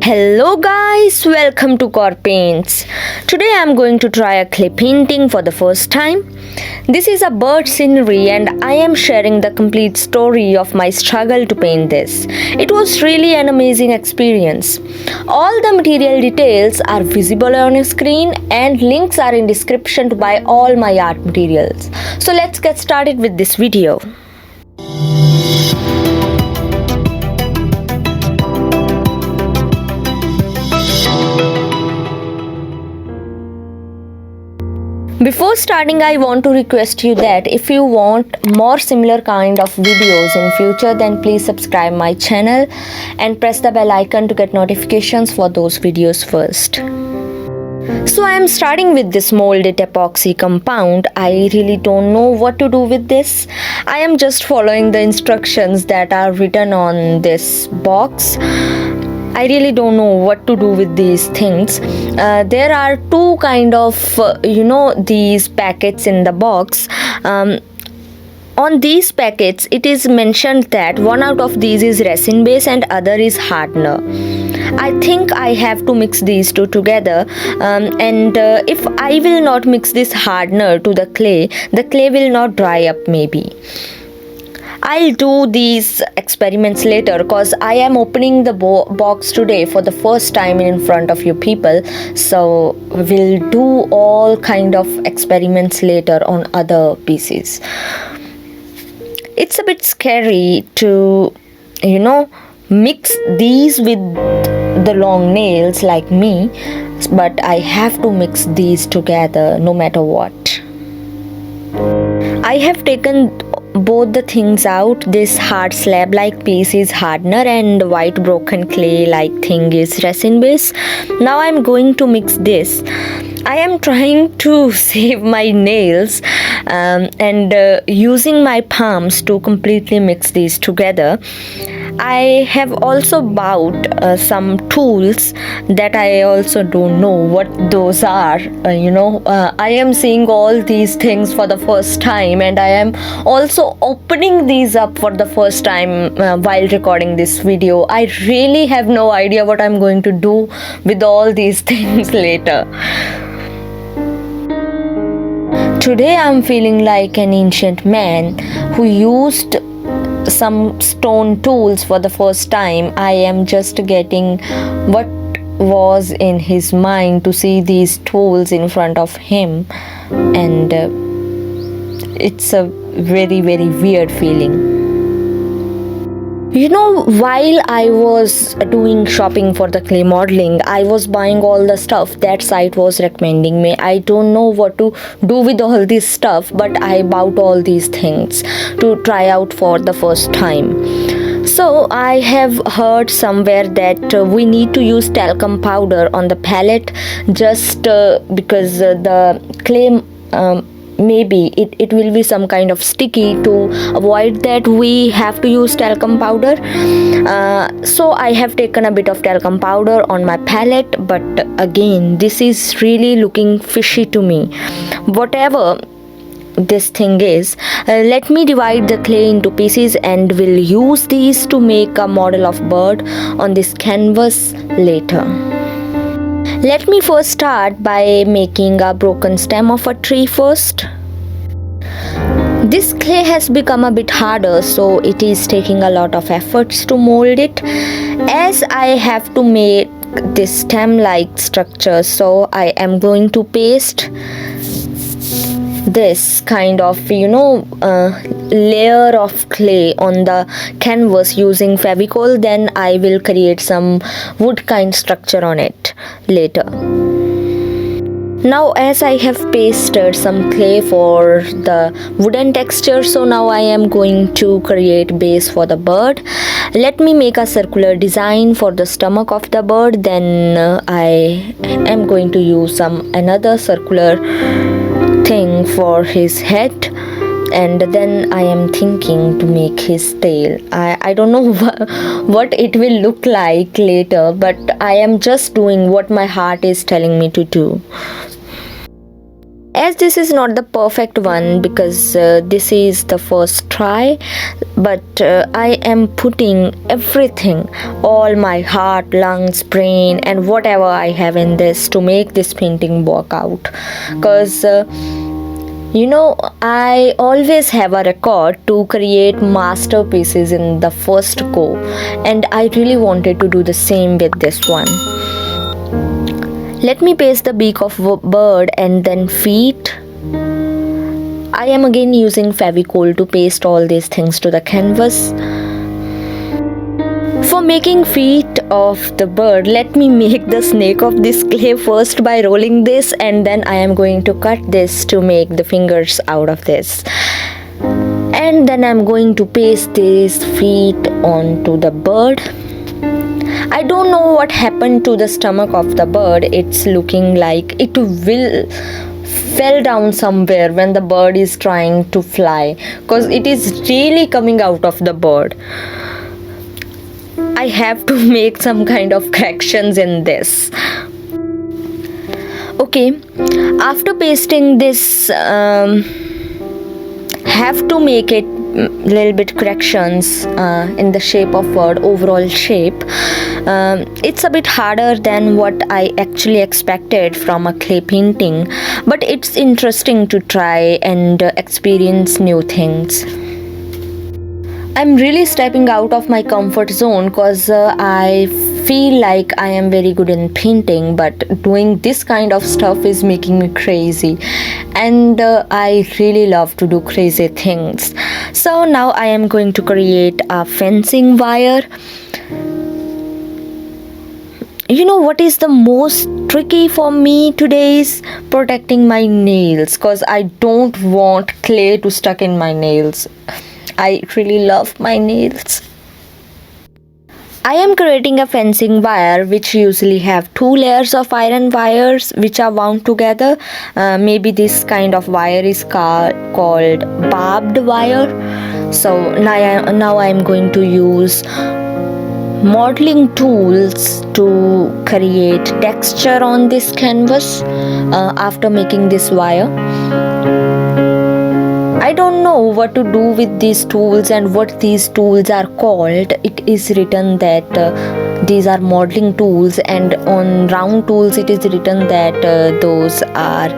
Hello guys, welcome to Kaurpaints. Today I am going to try a clay painting for the first time. This is a bird scenery and I am sharing the complete story of my struggle to paint this. It was really an amazing experience. All the material details are visible on your screen and links are in description to buy all my art materials. So let's get started with this video. Before starting, I want to request you that if you want more similar kind of videos in future, then please subscribe my channel and press the bell icon to get notifications for those videos first. So I am starting with this molded epoxy compound. I really don't know what to do with this. I am just following the instructions that are written on this box. I really don't know what to do with these things. There are two kind of these packets in the box. On these packets it is mentioned that one out of these is resin base and other is hardener. I think I have to mix these two together, and if I will not mix this hardener to the clay will not dry up maybe. I'll do these experiments later because I am opening the box today for the first time in front of you people. So we'll do all kind of experiments later on other pieces. It's a bit scary to, mix these with the long nails like me, but I have to mix these together no matter what. I have taken both the things out. This hard slab like piece is hardener and white broken clay like thing is resin base. Now I'm going to mix this. I am trying to save my nails and using my palms to completely mix these together. I have also bought some tools that I also don't know what those are. I am seeing all these things for the first time and I am also opening these up for the first time while recording this video. I really have no idea what I'm going to do with all these things later. Today I'm feeling like an ancient man who used some stone tools for the first time. I am just getting what was in his mind to see these tools in front of him, and it's a very, very weird feeling. While I was doing shopping for the clay modeling, I was buying all the stuff that site was recommending me. I don't know what to do with all this stuff, but I bought all these things to try out for the first time. So I have heard somewhere that we need to use talcum powder on the palette just because the clay maybe it will be some kind of sticky. To avoid that, we have to use talcum powder. So I have taken a bit of talcum powder on my palette, but again this is really looking fishy to me. Whatever this thing is, let me divide the clay into pieces and we'll use these to make a model of bird on this canvas later. Let me first start by making a broken stem of a tree first. This clay has become a bit harder, so it is taking a lot of efforts to mold it, as I have to make this stem like structure. So I am going to paste this kind of layer of clay on the canvas using Fevicol. Then I will create some wood kind structure on it later. Now as I have pasted some clay for the wooden texture, so now I am going to create base for the bird. Let me make a circular design for the stomach of the bird. Then I am going to use another circular thing for his head, and then I am thinking to make his tail. I don't know what it will look like later, but I am just doing what my heart is telling me to do. As this is not the perfect one because this is the first try, but I am putting everything, all my heart, lungs, brain and whatever I have in this to make this painting work out. Because I always have a record to create masterpieces in the first go, and I really wanted to do the same with this one. Let me paste the beak of bird and then feet. I am again using Fevicol to paste all these things to the canvas. For making feet of the bird, let me make the snake of this clay first by rolling this, and then I am going to cut this to make the fingers out of this. And then I am going to paste these feet onto the bird. I don't know what happened to the stomach of the bird. It's looking like it will fell down somewhere when the bird is trying to fly, because it is really coming out of the bird. I have to make some kind of corrections in this. Okay, after pasting this, have to make it little bit corrections in the shape of bird, overall shape. It's a bit harder than what I actually expected from a clay painting, but it's interesting to try and experience new things. I'm really stepping out of my comfort zone because I feel like I am very good in painting, but doing this kind of stuff is making me crazy, and I really love to do crazy things. So now I am going to create a fencing wire. You know what is the most tricky for me today is protecting my nails, because I don't want clay to stuck in my nails. I really love my nails. I am creating a fencing wire which usually have 2 layers of iron wires which are wound together. Maybe this kind of wire is called barbed wire. So now I am going to use modeling tools to create texture on this canvas after making this wire. I don't know what to do with these tools and what these tools are called. It is written that these are modeling tools, and on round tools it is written that those are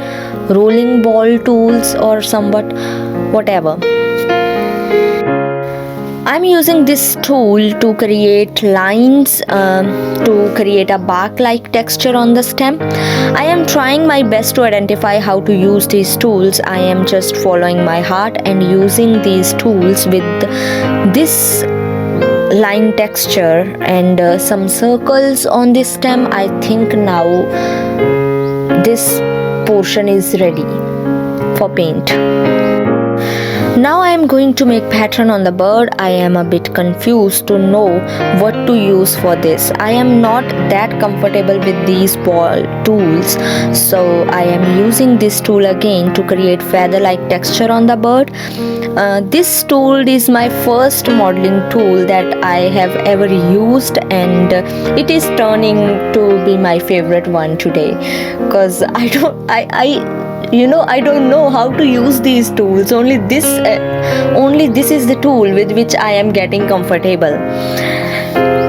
rolling ball tools or somewhat, whatever. I'm using this tool to create lines, to create a bark-like texture on the stem. I am trying my best to identify how to use these tools. I am just following my heart and using these tools with this line texture and some circles on this stem. I think now this portion is ready for paint. Now I am going to make pattern on the bird. I am a bit confused to know what to use for this. I am not that comfortable with these ball tools, so I am using this tool again to create feather-like texture on the bird. This tool is my first modeling tool that I have ever used, and it is turning to be my favorite one today, because I don't know how to use these tools. Only this is the tool with which I am getting comfortable.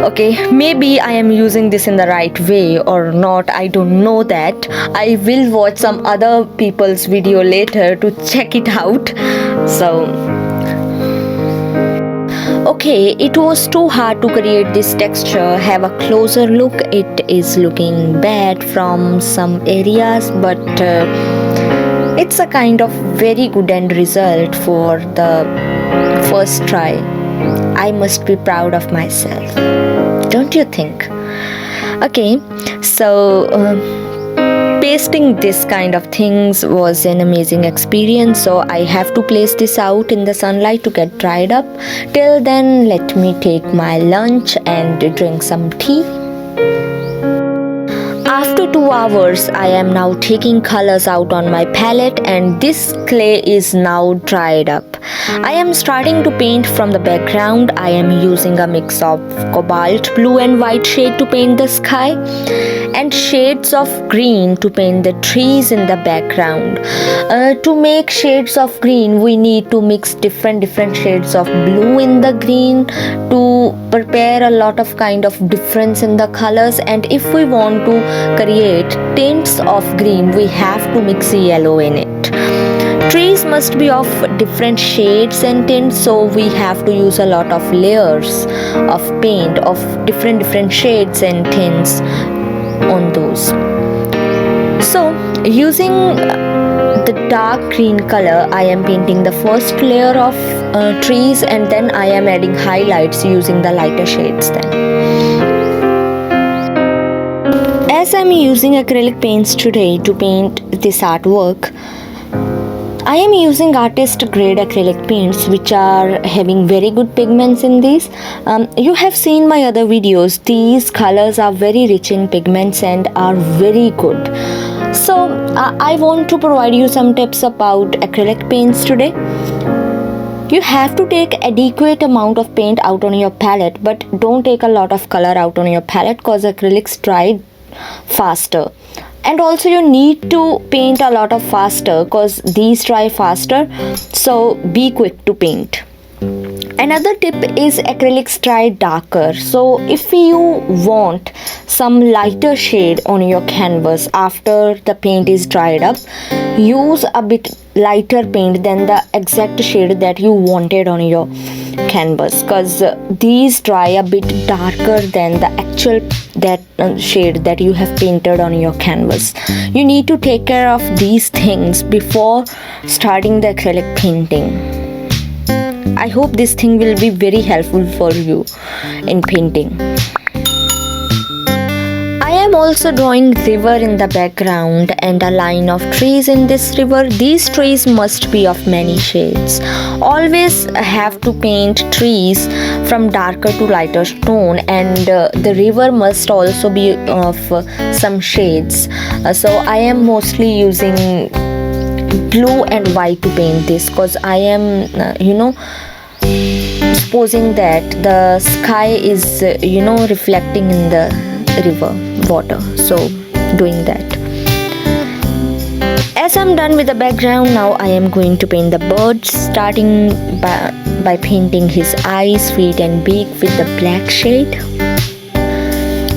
Okay, maybe I am using this in the right way or not, I don't know that. I will watch some other people's video later to check it out. So okay, it was too hard to create this texture. Have a closer look. It is looking bad from some areas, but it's a kind of very good end result for the first try. I must be proud of myself, don't you think? Okay, so pasting this kind of things was an amazing experience, so I have to place this out in the sunlight to get dried up. Till then, let me take my lunch and drink some tea. After 2 hours, I am now taking colors out on my palette, and this clay is now dried up. I am starting to paint from the background. I am using a mix of cobalt blue and white shade to paint the sky, and shades of green to paint the trees in the background. To make shades of green, we need to mix different shades of blue in the green to prepare a lot of kind of difference in the colors. And if we want to create tints of green, we have to mix yellow in it. Trees must be of different shades and tints, so we have to use a lot of layers of paint of different shades and tints on those. So using the dark green color, I am painting the first layer of trees, and then I am adding highlights using the lighter shades then. As I am using acrylic paints today to paint this artwork, I am using artist grade acrylic paints which are having very good pigments in these. You have seen my other videos. These colors are very rich in pigments and are very good. So I want to provide you some tips about acrylic paints today. You have to take adequate amount of paint out on your palette, but don't take a lot of color out on your palette because acrylics dry faster. And also you need to paint a lot of faster because these dry faster, so be quick to paint. Another tip is acrylics dry darker. So if you want some lighter shade on your canvas after the paint is dried up, use a bit lighter paint than the exact shade that you wanted on your canvas, because these dry a bit darker than the actual shade that you have painted on your canvas. You need to take care of these things before starting the acrylic painting. I hope this thing will be very helpful for you in painting. I am also drawing river in the background and a line of trees in this river. These trees must be of many shades. Always have to paint trees from darker to lighter tone, and the river must also be of some shades. So I am mostly using blue and white to paint this because I am supposing that the sky is reflecting in the river water, so doing that. As I'm done with the background, now I am going to paint the birds, starting by painting his eyes, feet and beak with the black shade.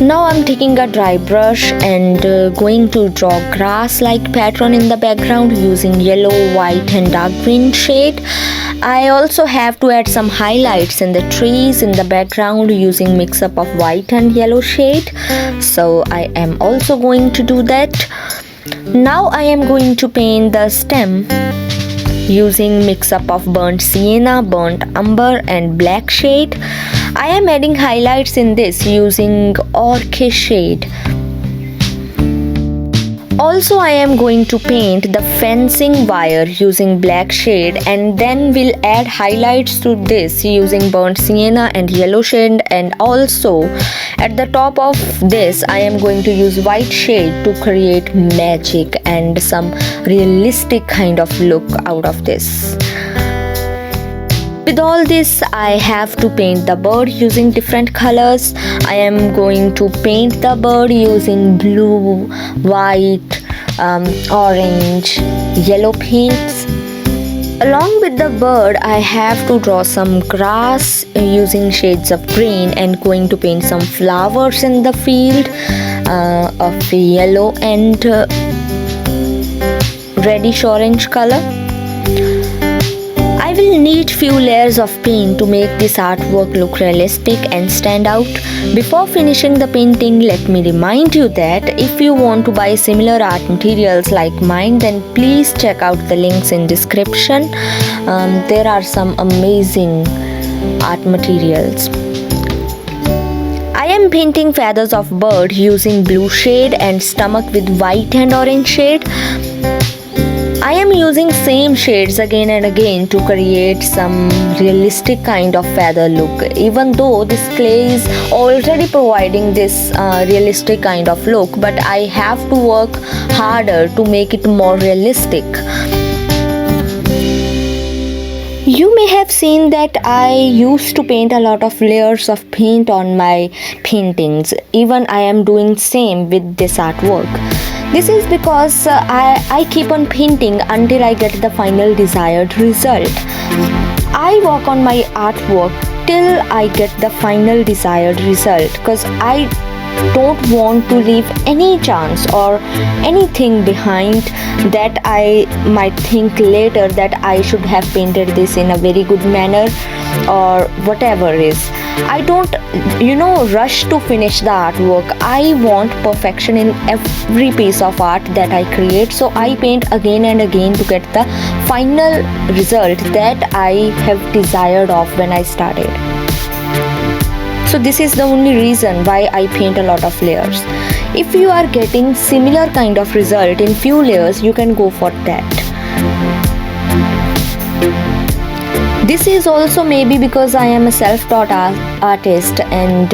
Now I'm taking a dry brush and going to draw grass-like pattern in the background using yellow, white and dark green shade. I also have to add some highlights in the trees in the background using mix-up of white and yellow shade. So I am also going to do that. Now I am going to paint the stem using mix-up of burnt sienna, burnt umber and black shade. I am adding highlights in this using orchid shade. Also I am going to paint the fencing wire using black shade, and then we'll add highlights to this using burnt sienna and yellow shade, and also at the top of this I am going to use white shade to create magic and some realistic kind of look out of this. With all this, I have to paint the bird using different colors. I am going to paint the bird using blue, white, orange, yellow paints. Along with the bird, I have to draw some grass using shades of green and going to paint some flowers in the field of yellow and reddish orange color. I will need few layers of paint to make this artwork look realistic and stand out. Before finishing the painting, let me remind you that if you want to buy similar art materials like mine, then please check out the links in description. There are some amazing art materials. I am painting feathers of bird using blue shade and stomach with white and orange shade. I am using same shades again and again to create some realistic kind of feather look. Even though this clay is already providing this realistic kind of look, but I have to work harder to make it more realistic. You may have seen that I used to paint a lot of layers of paint on my paintings. Even I am doing same with this artwork. This is because I keep on painting until I get the final desired result. I work on my artwork till I get the final desired result, because I don't want to leave any chance or anything behind that I might think later that I should have painted this in a very good manner or whatever is. I don't rush to finish the artwork. I want perfection in every piece of art that I create, so I paint again and again to get the final result that I have desired of when I started. So this is the only reason why I paint a lot of layers. If you are getting similar kind of result in few layers, you can go for that. This is also maybe because I am a self-taught artist, and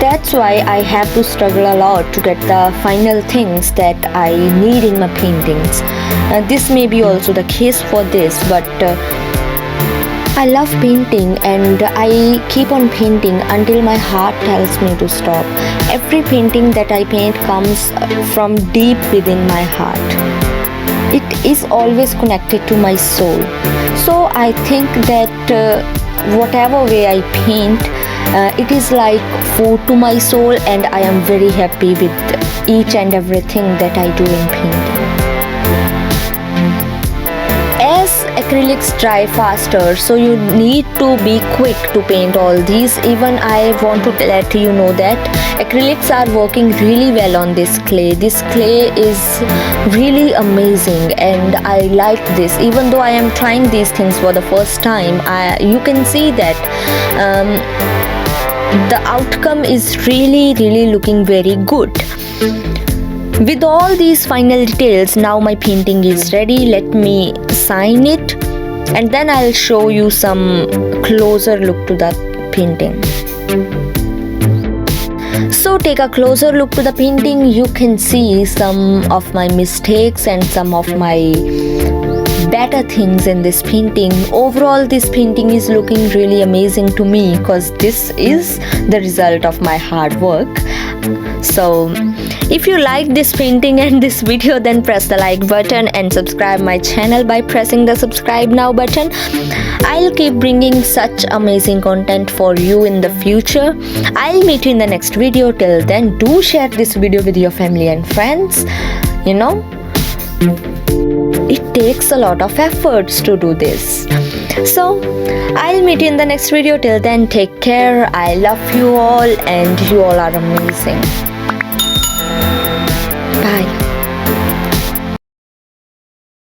that's why I have to struggle a lot to get the final things that I need in my paintings. This may be also the case for this, but I love painting and I keep on painting until my heart tells me to stop. Every painting that I paint comes from deep within my heart. It is always connected to my soul. So I think that whatever way I paint, it is like food to my soul, and I am very happy with each and everything that I do in painting. As acrylics dry faster, so you need to be quick to paint all these. Even I want to let you know that acrylics are working really well on this clay. This clay is really amazing and I like this. Even though I am trying these things for the first time, you can see that the outcome is really looking very good. With all these final details, now my painting is ready. Let me sign it and then I'll show you some closer look to the painting. So take a closer look to the painting. You can see some of my mistakes and some of my better things in this painting. Overall, this painting is looking really amazing to me because this is the result of my hard work. So if you like this painting and this video, then press the like button and subscribe my channel by pressing the subscribe now button. I'll keep bringing such amazing content for you in the future. I'll meet you in the next video. Till then, do share this video with your family and friends. It takes a lot of efforts to do this. So I'll meet you in the next video. Till then, take care. I love you all and you all are amazing. Bye.